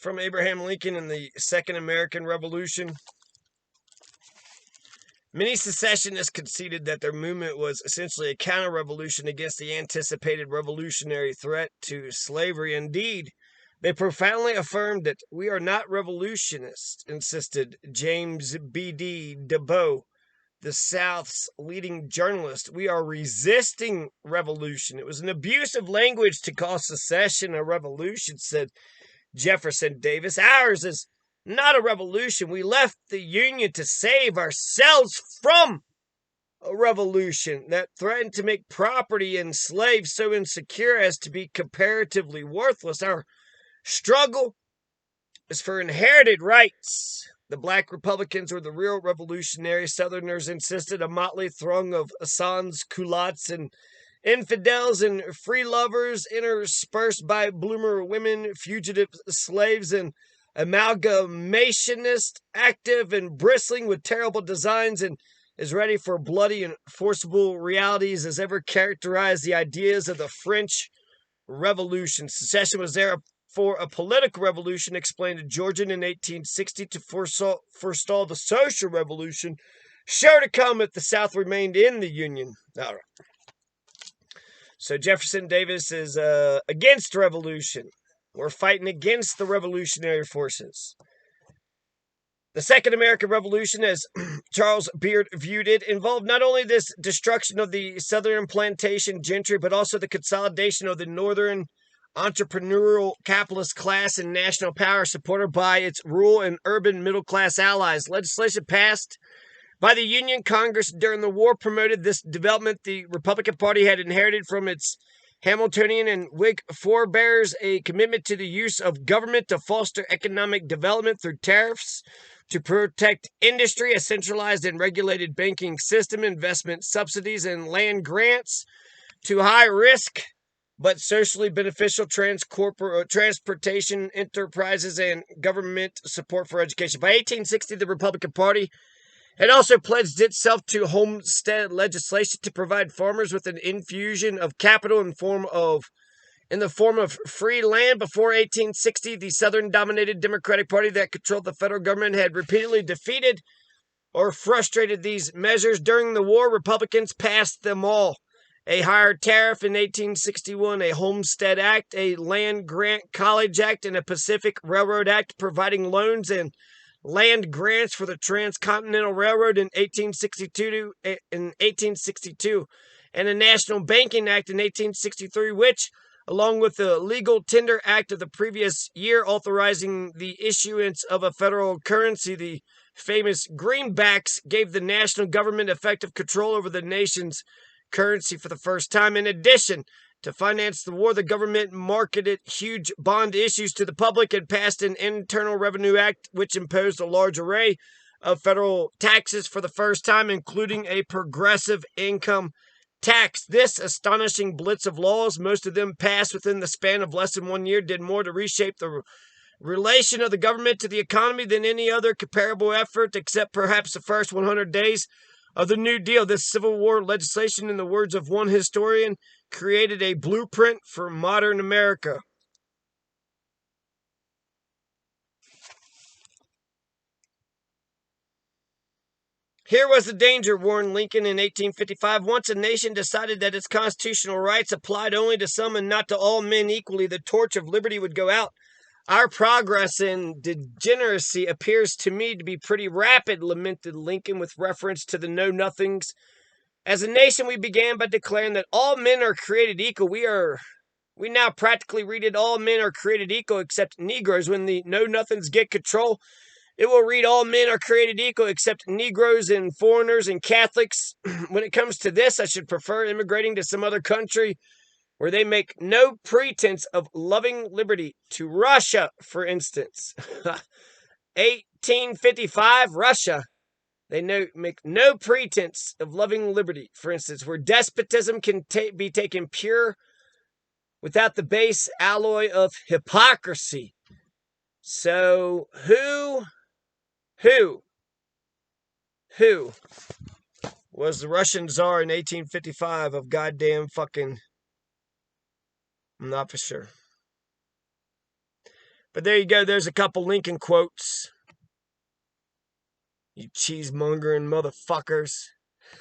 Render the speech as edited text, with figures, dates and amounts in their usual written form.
from Abraham Lincoln and the Second American Revolution. Many secessionists conceded that their movement was essentially a counter-revolution against the anticipated revolutionary threat to slavery. Indeed, they profoundly affirmed that we are not revolutionists, insisted James B.D. DeBow, the South's leading journalist. We are resisting revolution. It was an abuse of language to call secession a revolution, said Jefferson Davis. Ours is not a revolution. We left the Union to save ourselves from a revolution that threatened to make property and slaves so insecure as to be comparatively worthless. Our struggle is for inherited rights. The black Republicans were the real revolutionaries. Southerners insisted a motley throng of sans culottes and infidels and free lovers interspersed by bloomer women, fugitive slaves, and amalgamationists, active and bristling with terrible designs and as ready for bloody and forcible realities as ever characterized the ideas of the French Revolution. Secession was therefore a political revolution, explained Georgian in 1860, to forestall the social revolution sure to come if the South remained in the Union. All right. So Jefferson Davis is against revolution. We're fighting against the revolutionary forces. The Second American Revolution, as Charles Beard viewed it, involved not only this destruction of the Southern plantation gentry, but also the consolidation of the Northern entrepreneurial capitalist class and national power, supported by its rural and urban middle-class allies. Legislation passed by the Union Congress during the war promoted this development. The Republican Party had inherited from its Hamiltonian and Whig forebears a commitment to the use of government to foster economic development through tariffs, to protect industry, a centralized and regulated banking system, investment subsidies, and land grants to high-risk but socially beneficial transportation enterprises and government support for education. By 1860, the Republican Party had also pledged itself to homestead legislation to provide farmers with an infusion of capital in the form of free land. Before 1860, the Southern-dominated Democratic Party that controlled the federal government had repeatedly defeated or frustrated these measures. During the war, Republicans passed them all. A higher tariff in 1861, a Homestead Act, a Land Grant College Act, and a Pacific Railroad Act providing loans and land grants for the Transcontinental Railroad in 1862, and a National Banking Act in 1863, which, along with the Legal Tender Act of the previous year authorizing the issuance of a federal currency, the famous greenbacks, gave the national government effective control over the nation's currency for the first time. In addition, to finance the war, the government marketed huge bond issues to the public and passed an Internal Revenue Act, which imposed a large array of federal taxes for the first time, including a progressive income tax. This astonishing blitz of laws, most of them passed within the span of less than 1 year, did more to reshape the relation of the government to the economy than any other comparable effort, except perhaps the first 100 days of the New Deal. This Civil War legislation, in the words of one historian, created a blueprint for modern America. Here was the danger, warned Lincoln in 1855. Once a nation decided that its constitutional rights applied only to some and not to all men equally, the torch of liberty would go out. Our progress in degeneracy appears to me to be pretty rapid, lamented Lincoln with reference to the Know-Nothings. As a nation, we began by declaring that all men are created equal. We now practically read it, all men are created equal except Negroes. When the Know-Nothings get control, it will read all men are created equal except Negroes and foreigners and Catholics. When it comes to this, I should prefer immigrating to some other country where they make no pretense of loving liberty. To Russia, for instance. 1855, Russia. They make no pretense of loving liberty, for instance, where despotism can be taken pure without the base alloy of hypocrisy. So, who was the Russian Tsar in 1855 of goddamn fucking... I'm not for sure. But there you go. There's a couple Lincoln quotes. You cheesemongering motherfuckers.